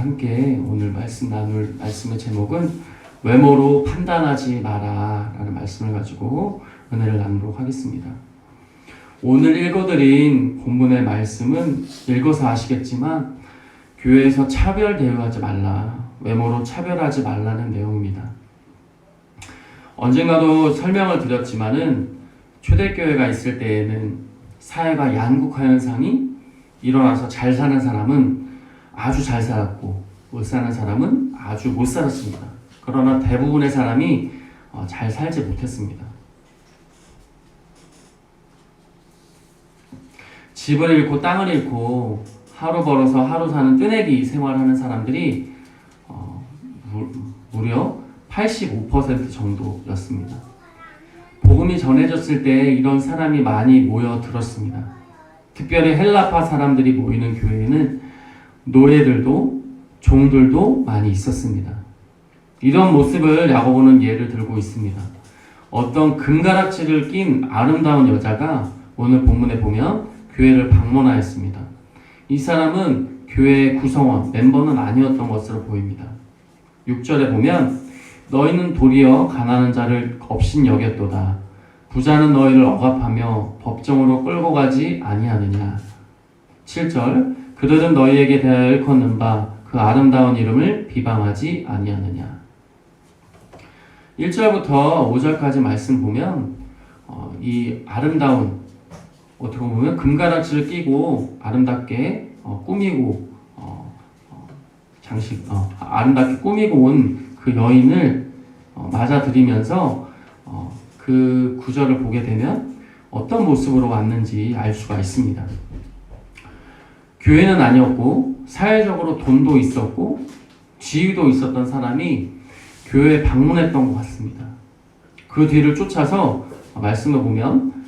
함께 오늘 말씀 나눌 말씀의 제목은 외모로 판단하지 마라 라는 말씀을 가지고 은혜를 나누도록 하겠습니다. 오늘 읽어드린 본문의 말씀은 읽어서 아시겠지만 교회에서 차별 대우하지 말라, 외모로 차별하지 말라는 내용입니다. 언젠가도 설명을 드렸지만은 초대교회가 있을 때에는 사회가 양극화 현상이 일어나서 잘 사는 사람은 아주 잘 살았고 못 사는 사람은 아주 못 살았습니다. 그러나 대부분의 사람이 잘 살지 못했습니다. 집을 잃고 땅을 잃고 하루 벌어서 하루 사는 뜨내기 생활하는 사람들이 무려 85% 정도였습니다. 복음이 전해졌을 때 이런 사람이 많이 모여들었습니다. 특별히 헬라파 사람들이 모이는 교회에는 노예들도 종들도 많이 있었습니다. 이런 모습을 야고보는 예를 들고 있습니다. 어떤 금가락지를 낀 아름다운 여자가 오늘 본문에 보면 교회를 방문하였습니다. 이 사람은 교회의 구성원, 멤버는 아니었던 것으로 보입니다. 6절에 보면 너희는 도리어 가난한 자를 업신 여겼도다. 부자는 너희를 억압하며 법정으로 끌고 가지 아니하느냐. 7절 그들은 너희에게 대하여 일컫는 바 그 아름다운 이름을 비방하지 아니하느냐. 1절부터 5절까지 말씀 보면 이 아름다운, 어떻게 보면 금가락지를 끼고 아름답게 꾸미고 아름답게 꾸미고 온 그 여인을 맞아들이면서 그 구절을 보게 되면 어떤 모습으로 왔는지 알 수가 있습니다. 교회는 아니었고 사회적으로 돈도 있었고 지위도 있었던 사람이 교회에 방문했던 것 같습니다. 그 뒤를 쫓아서 말씀을 보면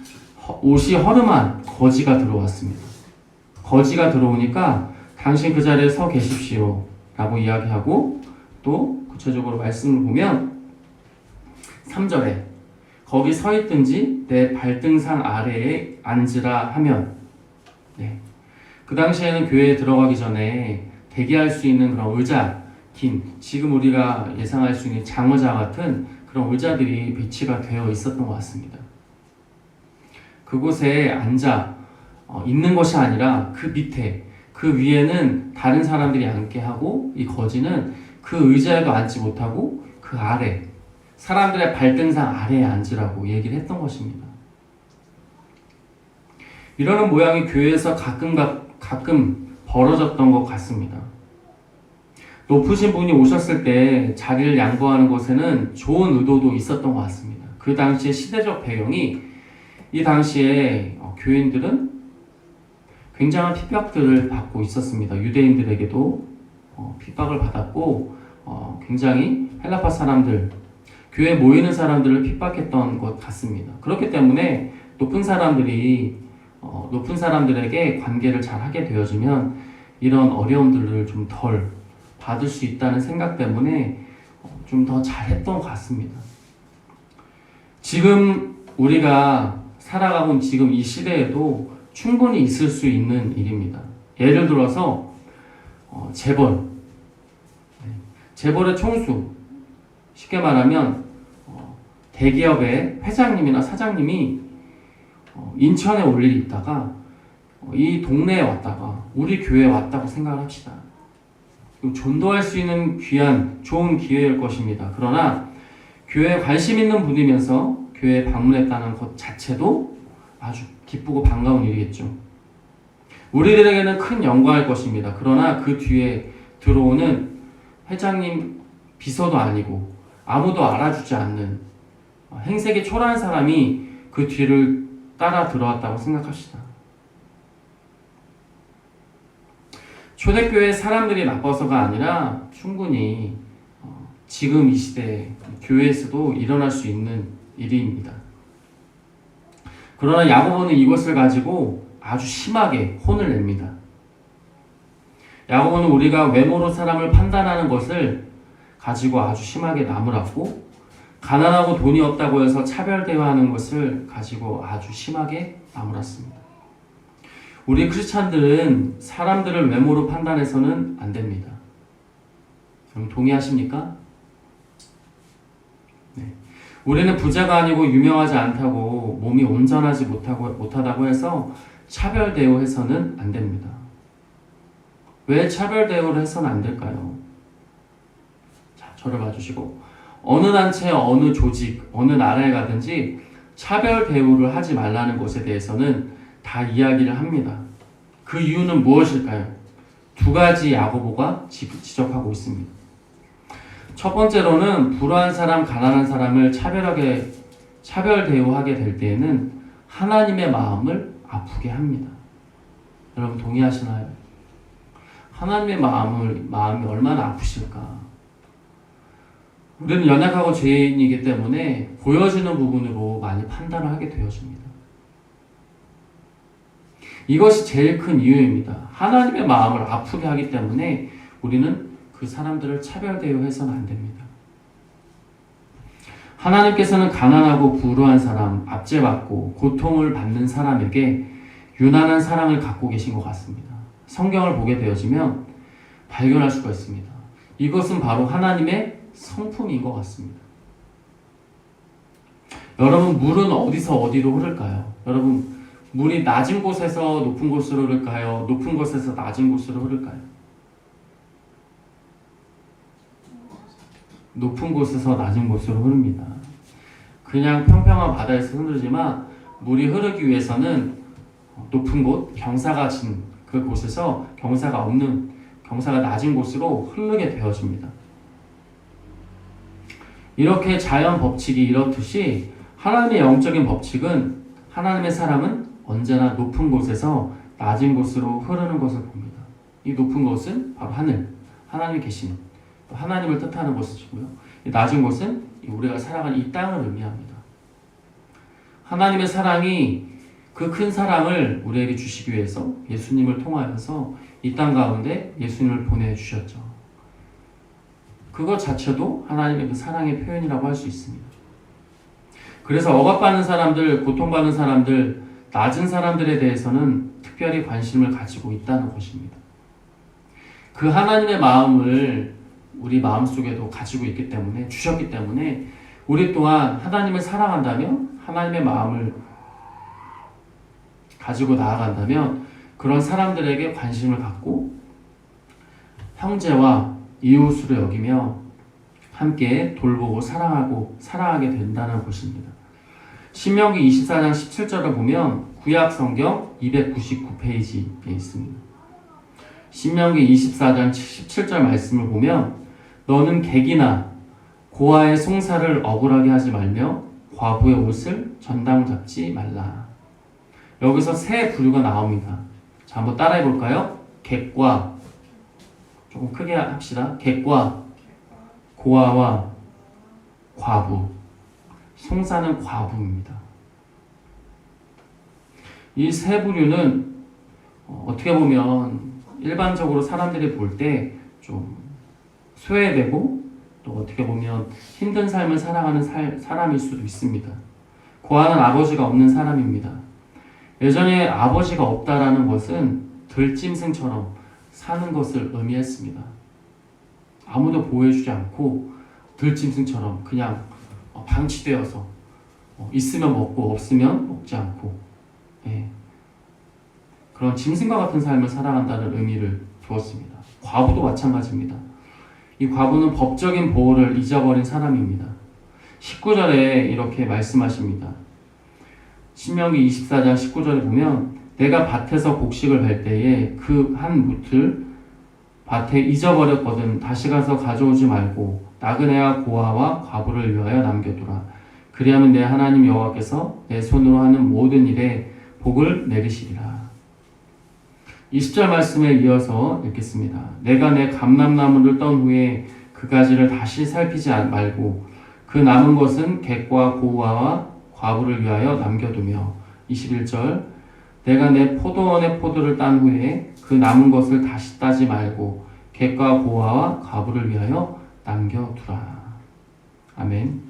옷이 허름한 거지가 들어왔습니다. 거지가 들어오니까 당신 그 자리에 서 계십시오 라고 이야기하고, 또 구체적으로 말씀을 보면 3절에 거기 서 있든지 내 발등상 아래에 앉으라 하면, 그 당시에는 교회에 들어가기 전에 대기할 수 있는 그런 의자, 지금 우리가 예상할 수 있는 장의자 같은 그런 의자들이 배치가 되어 있었던 것 같습니다. 그곳에 앉아 있는 것이 아니라 그 밑에, 그 위에는 다른 사람들이 앉게 하고, 이 거지는 그 의자에도 앉지 못하고 그 아래, 사람들의 발등상 아래에 앉으라고 얘기를 했던 것입니다. 이러는 모양이 교회에서 가끔 벌어졌던 것 같습니다. 높으신 분이 오셨을 때 자리를 양보하는 것에는 좋은 의도도 있었던 것 같습니다. 그 당시의 시대적 배경이, 이 당시에 교인들은 굉장한 핍박들을 받고 있었습니다. 유대인들에게도 핍박을 받았고 굉장히 헬라파 사람들, 교회에 모이는 사람들을 핍박했던 것 같습니다. 그렇기 때문에 높은 사람들에게 관계를 잘 하게 되어지면 이런 어려움들을 좀 덜 받을 수 있다는 생각 때문에 좀 더 잘했던 것 같습니다. 지금 우리가 살아가고 있는 지금 이 시대에도 충분히 있을 수 있는 일입니다. 예를 들어서 재벌의 총수, 쉽게 말하면 대기업의 회장님이나 사장님이 인천에 올 일이 있다가 이 동네에 왔다가 우리 교회에 왔다고 생각을 합시다. 전도할 수 있는 귀한 좋은 기회일 것입니다. 그러나 교회에 관심 있는 분이면서 교회에 방문했다는 것 자체도 아주 기쁘고 반가운 일이겠죠. 우리들에게는 큰 영광일 것입니다. 그러나 그 뒤에 들어오는 회장님 비서도 아니고 아무도 알아주지 않는 행색이 초라한 사람이 그 뒤를 따라 들어왔다고 생각합시다. 초대교회 사람들이 나빠서가 아니라 충분히 지금 이 시대에 교회에서도 일어날 수 있는 일입니다. 그러나 야고보는 이것을 가지고 아주 심하게 혼을 냅니다. 야고보는 우리가 외모로 사람을 판단하는 것을 가지고 아주 심하게 나무랐고, 가난하고 돈이 없다고 해서 차별 대화하는 것을 가지고 아주 심하게 나무랐습니다. 우리 크리스찬들은 사람들을 외모로 판단해서는 안 됩니다. 여러분 동의하십니까? 네. 우리는 부자가 아니고 유명하지 않다고 몸이 온전하지 못하다고 해서 차별 대우해서는 안 됩니다. 왜 차별 대우를 해서는 안 될까요? 자, 저를 봐주시고 어느 단체, 어느 조직, 어느 나라에 가든지 차별 대우를 하지 말라는 것에 대해서는 다 이야기를 합니다. 그 이유는 무엇일까요? 두 가지 야고보가 지적하고 있습니다. 첫 번째로는 불우한 사람, 가난한 사람을 차별 대우하게 될 때에는 하나님의 마음을 아프게 합니다. 여러분 동의하시나요? 하나님의 마음이 얼마나 아프실까? 우리는 연약하고 죄인이기 때문에 보여지는 부분으로 많이 판단을 하게 되어집니다. 이것이 제일 큰 이유입니다. 하나님의 마음을 아프게 하기 때문에 우리는 그 사람들을 차별 대우해서는 안 됩니다. 하나님께서는 가난하고 불우한 사람, 압제받고 고통을 받는 사람에게 유난한 사랑을 갖고 계신 것 같습니다. 성경을 보게 되어지면 발견할 수가 있습니다. 이것은 바로 하나님의 성품인 것 같습니다. 여러분, 물은 어디서 어디로 흐를까요? 여러분, 물이 낮은 곳에서 높은 곳으로 흐를까요? 높은 곳에서 낮은 곳으로 흐를까요? 높은 곳에서 낮은 곳으로 흐릅니다. 그냥 평평한 바다에서 흐르지만 물이 흐르기 위해서는 높은 곳, 경사가 진 그곳에서 경사가 낮은 곳으로 흐르게 되어집니다. 이렇게 자연 법칙이 이렇듯이 하나님의 영적인 법칙은 하나님의 사랑은 언제나 높은 곳에서 낮은 곳으로 흐르는 것을 봅니다. 이 높은 곳은 바로 하늘, 하나님이 계시는 하나님을 뜻하는 곳이고요. 이 낮은 곳은 우리가 살아가는 이 땅을 의미합니다. 하나님의 사랑이 그 큰 사랑을 우리에게 주시기 위해서 예수님을 통하여서 이 땅 가운데 예수님을 보내주셨죠. 그것 자체도 하나님의 그 사랑의 표현이라고 할 수 있습니다. 그래서 억압받는 사람들, 고통받는 사람들, 낮은 사람들에 대해서는 특별히 관심을 가지고 있다는 것입니다. 그 하나님의 마음을 우리 마음속에도 가지고 있기 때문에, 주셨기 때문에 우리 또한 하나님을 사랑한다면, 하나님의 마음을 가지고 나아간다면 그런 사람들에게 관심을 갖고 형제와 이웃으로 여기며 함께 돌보고 사랑하게 된다는 것입니다. 신명기 24장 17절을 보면 구약 성경 299페이지에 있습니다. 신명기 24장 17절 말씀을 보면 너는 객이나 고아의 송사를 억울하게 하지 말며 과부의 옷을 전당 잡지 말라. 여기서 세 부류가 나옵니다. 자, 한번 따라해 볼까요? 객과, 조금 크게 합시다. 객과 고아와 과부. 송사는 과부입니다. 이 세 부류는 어떻게 보면 일반적으로 사람들이 볼 때 좀 소외되고 또 어떻게 보면 힘든 삶을 살아가는 사람일 수도 있습니다. 고아는 아버지가 없는 사람입니다. 예전에 아버지가 없다라는 것은 들짐승처럼 사는 것을 의미했습니다. 아무도 보호해주지 않고 들짐승처럼 그냥 방치되어서 있으면 먹고 없으면 먹지 않고 그런 짐승과 같은 삶을 살아간다는 의미를 두었습니다. 과부도 마찬가지입니다. 이 과부는 법적인 보호를 잊어버린 사람입니다. 19절에 이렇게 말씀하십니다. 신명기 24장 19절에 보면 내가 밭에서 곡식을 벨 때에 그 한 뭇을 밭에 잊어버렸거든 다시 가서 가져오지 말고 나그네와 고아와 과부를 위하여 남겨두라. 그리하면 내 하나님 여호와께서 내 손으로 하는 모든 일에 복을 내리시리라. 20절 말씀에 이어서 읽겠습니다. 내가 내 감람나무를 떤 후에 그 가지를 다시 살피지 말고 그 남은 것은 객과 고아와 과부를 위하여 남겨두며 21절 내가 내 포도원의 포도를 딴 후에 그 남은 것을 다시 따지 말고 객과 고아와 과부를 위하여 남겨두라. 아멘.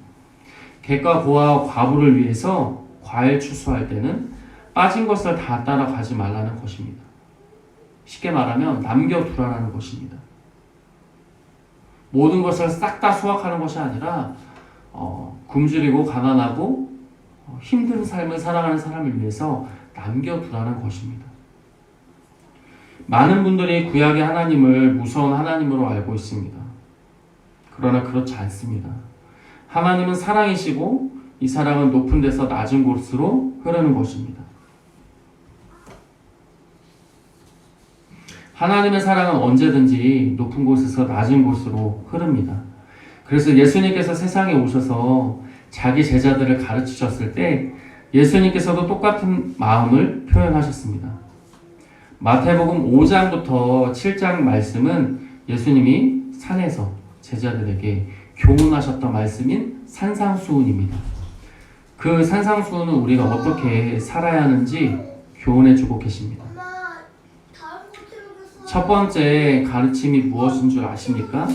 객과 고아와 과부를 위해서 과일 추수할 때는 빠진 것을 다 따라가지 말라는 것입니다. 쉽게 말하면 남겨두라는 것입니다. 모든 것을 싹 다 수확하는 것이 아니라 굶주리고 가난하고 힘든 삶을 살아가는 사람을 위해서 남겨두라는 것입니다. 많은 분들이 구약의 하나님을 무서운 하나님으로 알고 있습니다. 그러나 그렇지 않습니다. 하나님은 사랑이시고 이 사랑은 높은 데서 낮은 곳으로 흐르는 것입니다. 하나님의 사랑은 언제든지 높은 곳에서 낮은 곳으로 흐릅니다. 그래서 예수님께서 세상에 오셔서 자기 제자들을 가르치셨을 때 예수님께서도 똑같은 마음을 표현하셨습니다. 마태복음 5장부터 7장 말씀은 예수님이 산에서 제자들에게 교훈하셨던 말씀인 산상수훈입니다. 그 산상수훈은 우리가 어떻게 살아야 하는지 교훈해주고 계십니다. 첫 번째 가르침이 무엇인 줄 아십니까?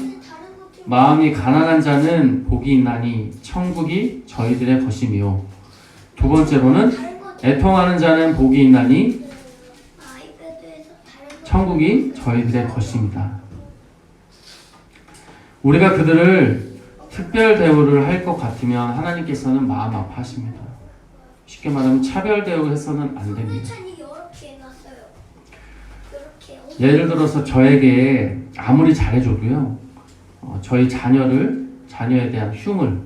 마음이 가난한 자는 복이 있나니 천국이 저희들의 것이며, 두 번째로는 애통하는 자는 복이 있나니 천국이 저희들의 것입니다. 우리가 그들을 특별 대우를 할 것 같으면 하나님께서는 마음 아파하십니다. 쉽게 말하면 차별 대우를 해서는 안 됩니다. 예를 들어서 저에게 아무리 잘해줘도요, 저희 자녀에 대한 흉을,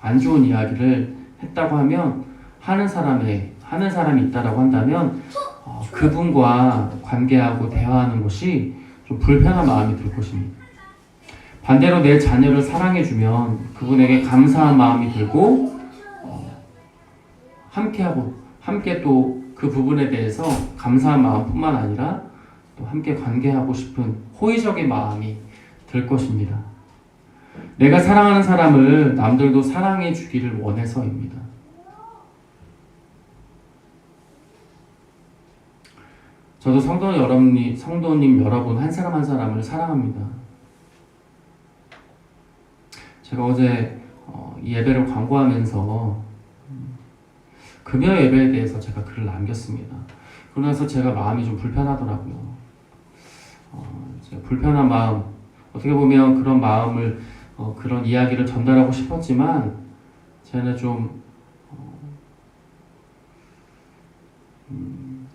안 좋은 이야기를 했다고 하면 하는 사람이 있다라고 한다면 그분과 관계하고 대화하는 것이 좀 불편한 마음이 들 것입니다. 반대로 내 자녀를 사랑해주면 그분에게 감사한 마음이 들고 함께 또 그 부분에 대해서 감사한 마음뿐만 아니라 또 함께 관계하고 싶은 호의적인 마음이 들 것입니다. 내가 사랑하는 사람을 남들도 사랑해 주기를 원해서입니다. 저도 성도님 여러분 한 사람 한 사람을 사랑합니다. 제가 어제 이 예배를 광고하면서 금요 예배에 대해서 제가 글을 남겼습니다. 그러면서 제가 마음이 좀 불편하더라고요. 제가 불편한 마음, 어떻게 보면 그런 마음을 그런 이야기를 전달하고 싶었지만 저는 좀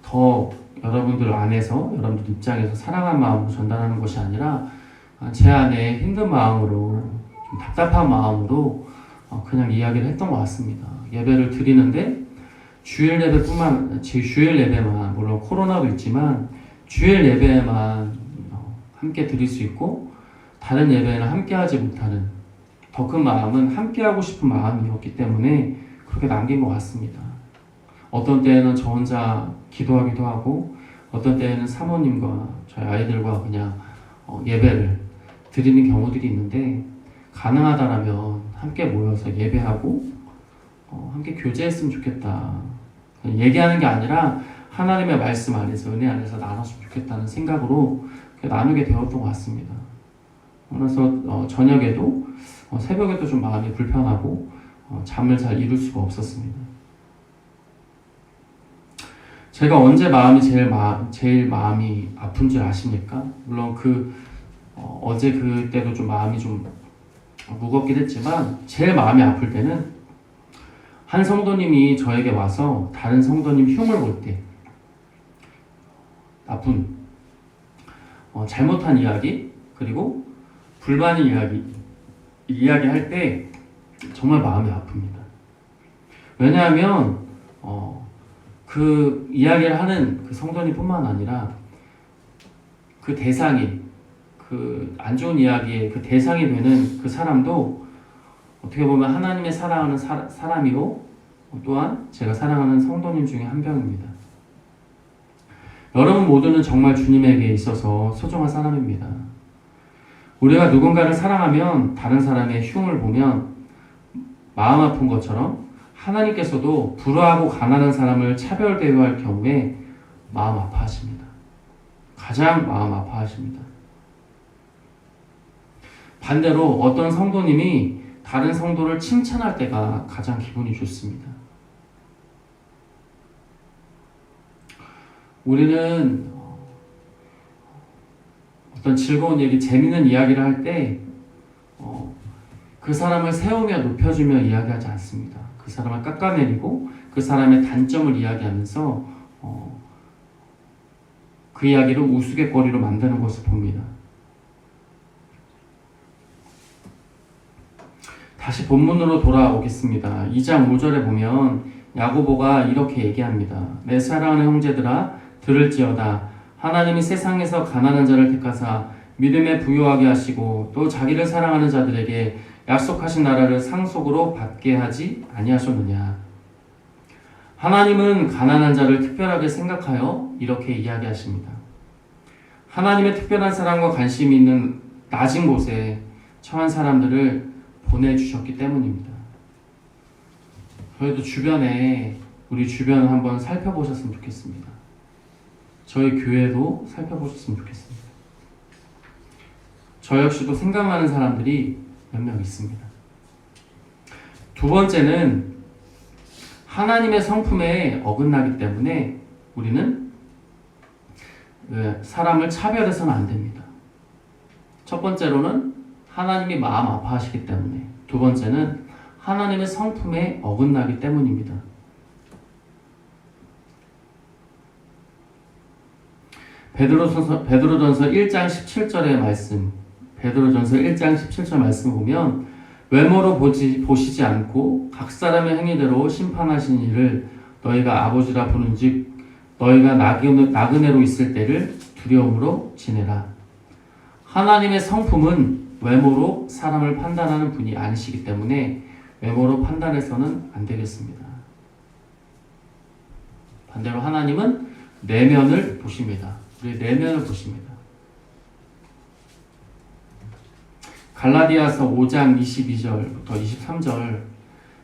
더 여러분들 안에서, 여러분들 입장에서 사랑한 마음으로 전달하는 것이 아니라 제 안에 힘든 마음으로, 좀 답답한 마음으로 그냥 이야기를 했던 것 같습니다. 예배를 드리는데 주일 예배만, 물론 코로나도 있지만 주일 예배에만 함께 드릴 수 있고 다른 예배에는 함께 하지 못하는 더 큰 마음은 함께 하고 싶은 마음이었기 때문에 그렇게 남긴 것 같습니다. 어떤 때에는 저 혼자 기도하기도 하고 어떤 때에는 사모님과 저희 아이들과 그냥 예배를 드리는 경우들이 있는데, 가능하다라면 함께 모여서 예배하고 함께 교제했으면 좋겠다. 얘기하는 게 아니라 하나님의 말씀 안에서, 은혜 안에서 나눴으면 좋겠다는 생각으로 나누게 되었던 것 같습니다. 그래서 저녁에도 새벽에도 좀 마음이 불편하고 잠을 잘 이룰 수가 없었습니다. 제가 언제 마음이 제일 마음이 아픈 줄 아십니까? 물론 어제 그때도 좀 마음이 좀 무겁긴 했지만 제일 마음이 아플 때는 한 성도님이 저에게 와서 다른 성도님 흉을 볼 때, 나쁜 잘못한 이야기 그리고 불만의 이야기할 때 정말 마음이 아픕니다. 왜냐하면 그 이야기를 하는 그 성도님뿐만 아니라 그 대상이, 그 안 좋은 이야기의 그 대상이 되는 그 사람도 어떻게 보면 하나님의 사랑하는 사람이고 또한 제가 사랑하는 성도님 중에 한 명입니다. 여러분 모두는 정말 주님에게 있어서 소중한 사람입니다. 우리가 누군가를 사랑하면 다른 사람의 흉을 보면 마음 아픈 것처럼 하나님께서도 불우하고 가난한 사람을 차별 대우할 경우에 마음 아파하십니다. 가장 마음 아파하십니다. 반대로 어떤 성도님이 다른 성도를 칭찬할 때가 가장 기분이 좋습니다. 우리는 어떤 즐거운 얘기, 재밌는 이야기를 할 때 그 사람을 세우며 높여주며 이야기하지 않습니다. 그 사람을 깎아내리고 그 사람의 단점을 이야기하면서 그 이야기를 우스갯거리로 만드는 것을 봅니다. 다시 본문으로 돌아오겠습니다. 2장 5절에 보면 야고보가 이렇게 얘기합니다. 내 사랑하는 형제들아 들을지어다. 하나님이 세상에서 가난한 자를 택하사 믿음에 부유하게 하시고 또 자기를 사랑하는 자들에게 약속하신 나라를 상속으로 받게 하지 아니하셨느냐. 하나님은 가난한 자를 특별하게 생각하여 이렇게 이야기하십니다. 하나님의 특별한 사랑과 관심이 있는 낮은 곳에 처한 사람들을 보내주셨기 때문입니다. 저희도 우리 주변을 한번 살펴보셨으면 좋겠습니다. 저희 교회도 살펴보셨으면 좋겠습니다. 저 역시도 생각나는 사람들이 몇 명 있습니다. 두 번째는 하나님의 성품에 어긋나기 때문에 우리는 사람을 차별해서는 안 됩니다. 첫 번째로는 하나님이 마음 아파하시기 때문에, 두 번째는 하나님의 성품에 어긋나기 때문입니다. 베드로전서 1장 17절의 말씀, 베드로전서 1장 17절 말씀 보면 외모로 보시지 않고 각 사람의 행위대로 심판하신 이를 너희가 아버지라 부른즉 너희가 나그네로 있을 때를 두려움으로 지내라. 하나님의 성품은 외모로 사람을 판단하는 분이 아니시기 때문에 외모로 판단해서는 안 되겠습니다. 반대로 하나님은 내면을 보십니다. 우리 내면을 보십니다. 갈라디아서 5장 22절부터 23절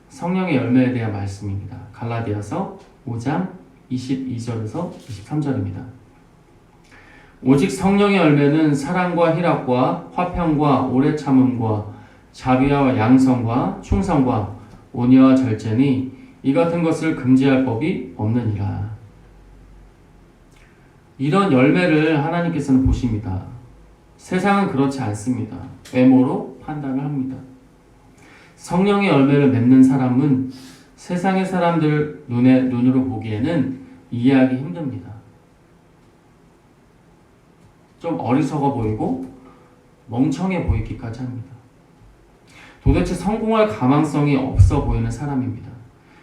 성령의 열매에 대한 말씀입니다. 갈라디아서 5장 22절에서 23절입니다. 오직 성령의 열매는 사랑과 희락과 화평과 오래 참음과 자비와 양성과 충성과 온유와 절제니 이 같은 것을 금지할 법이 없느니라. 이런 열매를 하나님께서는 보십니다. 세상은 그렇지 않습니다. 외모로 판단을 합니다. 성령의 열매를 맺는 사람은 세상의 사람들 눈으로 보기에는 이해하기 힘듭니다. 좀 어리석어 보이고 멍청해 보이기까지 합니다. 도대체 성공할 가망성이 없어 보이는 사람입니다.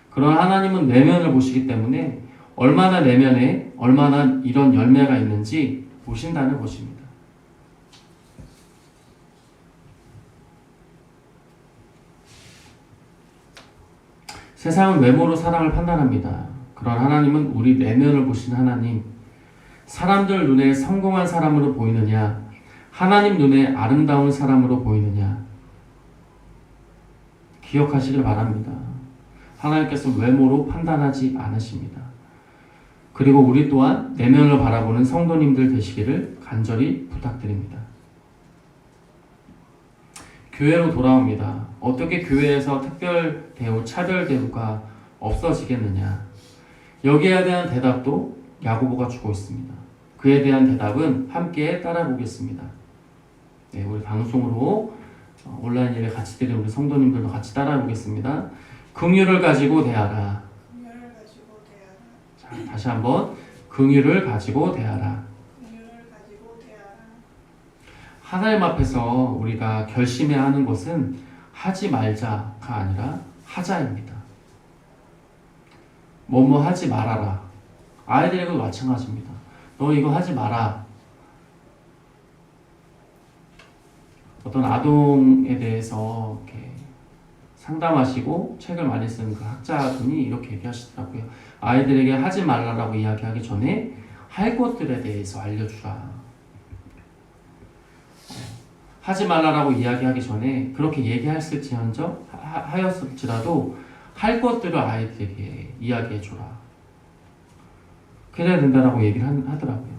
그러나 하나님은 내면을 보시기 때문에 얼마나 내면에 얼마나 이런 열매가 있는지 보신다는 것입니다. 세상은 외모로 사람을 판단합니다. 그러나 하나님은 우리 내면을 보시는 하나님, 사람들 눈에 성공한 사람으로 보이느냐, 하나님 눈에 아름다운 사람으로 보이느냐, 기억하시길 바랍니다. 하나님께서 외모로 판단하지 않으십니다. 그리고 우리 또한 내면을 바라보는 성도님들 되시기를 간절히 부탁드립니다. 교회로 돌아옵니다. 어떻게 교회에서 특별 대우, 차별 대우가 없어지겠느냐? 여기에 대한 대답도 야고보가 주고 있습니다. 그에 대한 대답은 함께 따라보겠습니다. 네, 우리 방송으로 온라인 예배 같이 드리는 우리 성도님들도 같이 따라보겠습니다. 긍휼을 가지고 대하라. 자, 다시 한번 긍휼을 가지고 대하라. 하나님 앞에서 우리가 결심해야 하는 것은 하지 말자가 아니라 하자입니다. 뭐뭐 하지 말아라. 아이들에게도 마찬가지입니다. 너 이거 하지 마라. 어떤 아동에 대해서 이렇게 상담하시고 책을 많이 쓴 그 학자분이 이렇게 얘기하시더라고요. 아이들에게 하지 말라라고 이야기하기 전에 할 것들에 대해서 알려주라. 하지 말라라고 이야기하기 전에 그렇게 하였을지라도 할 것들을 아이들에게 이야기해줘라. 그래야 된다라고 얘기를 하더라고요.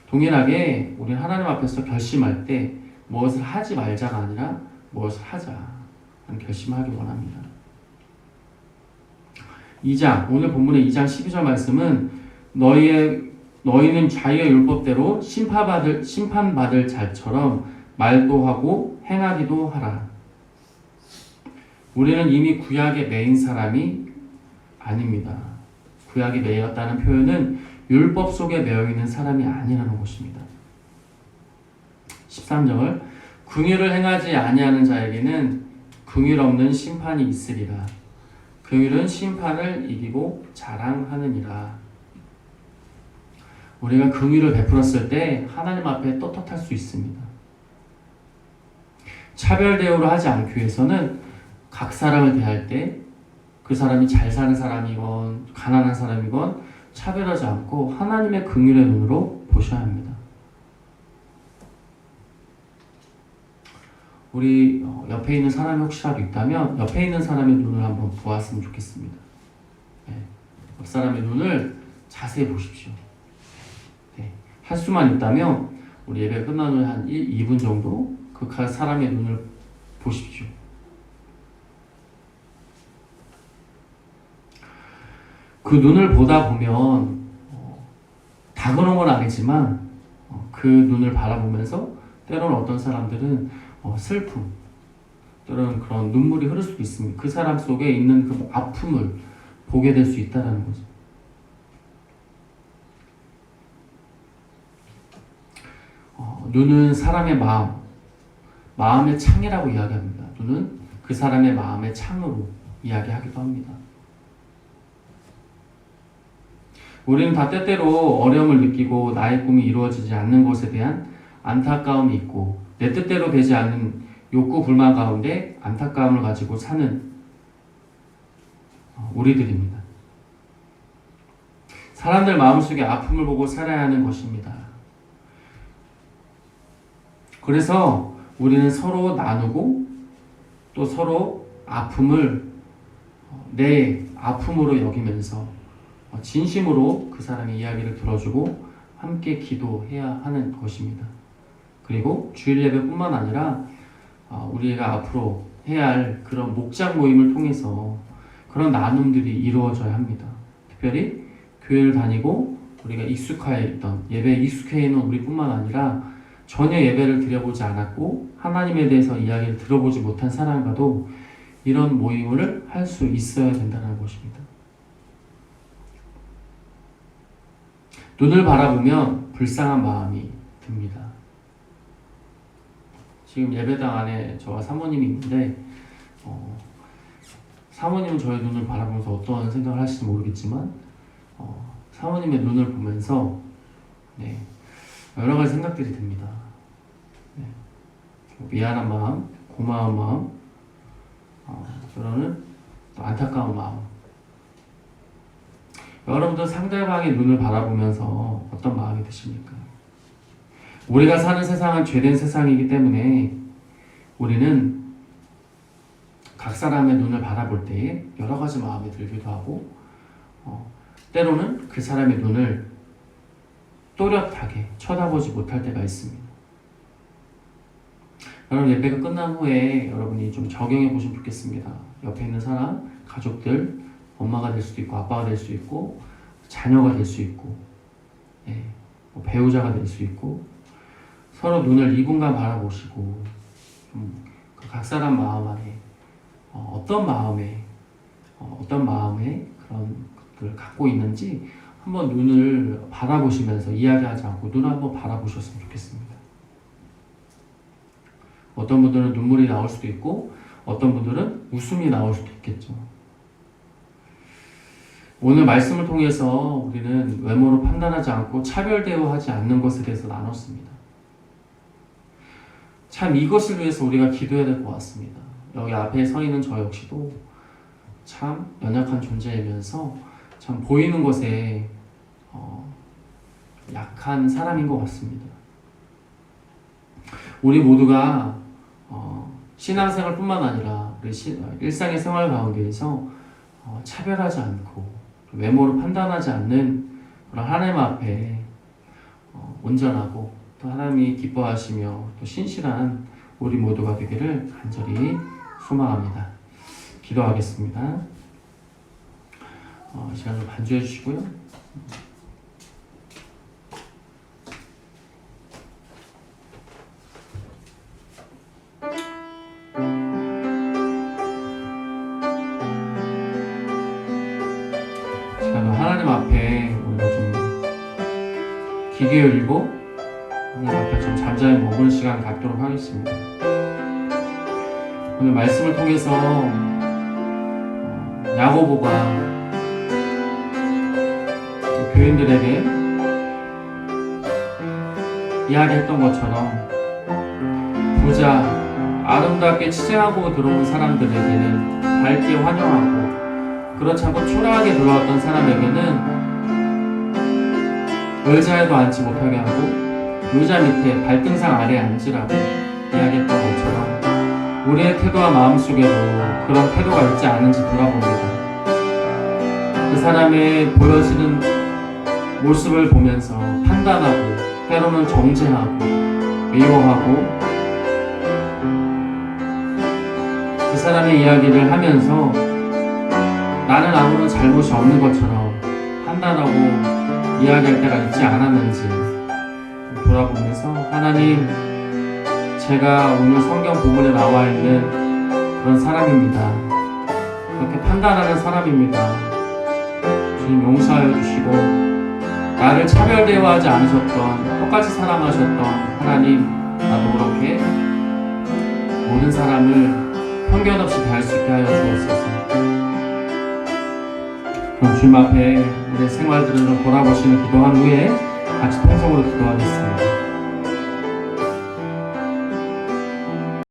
동일하게 우리 하나님 앞에서 결심할 때 무엇을 하지 말자가 아니라 무엇을 하자 하는 결심하기 원합니다. 2장, 오늘 본문의 2장 12절 말씀은 너희는 자유의 율법대로 심판받을 자처럼 말도 하고 행하기도 하라. 우리는 이미 구약에 매인 사람이 아닙니다. 구약에 매였다는 표현은 율법 속에 매여 있는 사람이 아니라는 것입니다. 13절 긍휼을 행하지 아니하는 자에게는 긍휼 없는 심판이 있으리라. 긍휼은 심판을 이기고 자랑하느니라. 우리가 긍휼을 베풀었을 때 하나님 앞에 떳떳할 수 있습니다. 차별 대우를 하지 않기 위해서는 각 사람을 대할 때 그 사람이 잘 사는 사람이건 가난한 사람이건 차별하지 않고 하나님의 긍휼의 눈으로 보셔야 합니다. 우리 옆에 있는 사람이 혹시라도 있다면 옆에 있는 사람의 눈을 한번 보았으면 좋겠습니다. 네. 옆 사람의 눈을 자세히 보십시오. 네. 할 수만 있다면 우리 예배 끝난 후에 한 2분 정도 그 사람의 눈을 보십시오. 그 눈을 보다 보면 다 그런 건 아니지만 그 눈을 바라보면서 때로는 어떤 사람들은 슬픔, 때로는 그런 눈물이 흐를 수도 있습니다. 그 사람 속에 있는 그 아픔을 보게 될 수 있다는 거죠. 눈은 사람의 마음의 창이라고 이야기합니다. 눈은 그 사람의 마음의 창으로 이야기하기도 합니다. 우리는 다 때때로 어려움을 느끼고 나의 꿈이 이루어지지 않는 것에 대한 안타까움이 있고 내 뜻대로 되지 않는 욕구 불만 가운데 안타까움을 가지고 사는 우리들입니다. 사람들 마음속에 아픔을 보고 살아야 하는 것입니다. 그래서 우리는 서로 나누고 또 서로 아픔을 내 아픔으로 여기면서 진심으로 그 사람의 이야기를 들어주고 함께 기도해야 하는 것입니다. 그리고 주일 예배뿐만 아니라 우리가 앞으로 해야 할 그런 목장 모임을 통해서 그런 나눔들이 이루어져야 합니다. 특별히 교회를 다니고 우리가 익숙해 있던 예배에 익숙해 있는 우리뿐만 아니라 전혀 예배를 드려보지 않았고 하나님에 대해서 이야기를 들어보지 못한 사람과도 이런 모임을 할 수 있어야 된다는 것입니다. 눈을 바라보면 불쌍한 마음이 듭니다. 지금 예배당 안에 저와 사모님이 있는데 사모님은 저의 눈을 바라보면서 어떤 생각을 하실지 모르겠지만 사모님의 눈을 보면서 여러 가지 생각들이 듭니다. 미안한 마음, 고마운 마음, 때로는 또 안타까운 마음. 여러분들 상대방의 눈을 바라보면서 어떤 마음이 드십니까? 우리가 사는 세상은 죄된 세상이기 때문에 우리는 각 사람의 눈을 바라볼 때에 여러 가지 마음이 들기도 하고 때로는 그 사람의 눈을 또렷하게 쳐다보지 못할 때가 있습니다. 여러분 예배가 끝난 후에 여러분이 좀 적용해 보시면 좋겠습니다. 옆에 있는 사람, 가족들, 엄마가 될 수도 있고 아빠가 될 수 있고 자녀가 될 수 있고 배우자가 될 수 있고 서로 눈을 2분간 바라보시고 각 사람 마음 안에 어떤 마음에 그런 것들을 갖고 있는지 한번 눈을 바라보시면서 이야기하지 않고 눈을 한번 바라보셨으면 좋겠습니다. 어떤 분들은 눈물이 나올 수도 있고 어떤 분들은 웃음이 나올 수도 있겠죠. 오늘 말씀을 통해서 우리는 외모로 판단하지 않고 차별 대우하지 않는 것에 대해서 나눴습니다. 참 이것을 위해서 우리가 기도해야 될 것 같습니다. 여기 앞에 서 있는 저 역시도 참 연약한 존재이면서 참 보이는 것에 약한 사람인 것 같습니다. 우리 모두가 신앙생활뿐만 아니라 우리 일상의 생활 가운데에서 차별하지 않고 외모로 판단하지 않는 그런 하나님 앞에 온전하고 또 하나님이 기뻐하시며 또 신실한 우리 모두가 되기를 간절히 소망합니다. 기도하겠습니다. 시간 좀 반주해 주시고요. 귀 기울이고 하나님 앞에 좀 잠잠히 머무는 시간 갖도록 하겠습니다. 오늘 말씀을 통해서 야고보가 교인들에게 이야기했던 것처럼 부자, 아름답게 치장하고 들어온 사람들에게는 밝게 환영하고, 그렇지 않고 초라하게 들어왔던 사람에게는 의자에도 앉지 못하게 하고 의자 밑에 발등상 아래에 앉으라고 이야기했던 것처럼 우리의 태도와 마음속에도 그런 태도가 있지 않은지 돌아봅니다. 그 사람의 보여지는 모습을 보면서 판단하고, 때로는 정죄하고 미워하고, 그 사람의 이야기를 하면서 나는 아무런 잘못이 없는 것처럼 판단하고 이야기할 때가 있지 않았는지 돌아보면서, 하나님, 제가 오늘 성경 본문에 나와 있는 그런 사람입니다. 그렇게 판단하는 사람입니다. 주님 용서하여 주시고, 나를 차별 대우하지 않으셨던, 똑같이 사랑하셨던 하나님, 나도 그렇게 모든 사람을 편견 없이 대할 수 있게 하여 주옵소서. 그럼 주님 앞에 우리의 생활들을 좀 돌아보시는 기도한 후에 같이 통성으로 기도하겠습니다.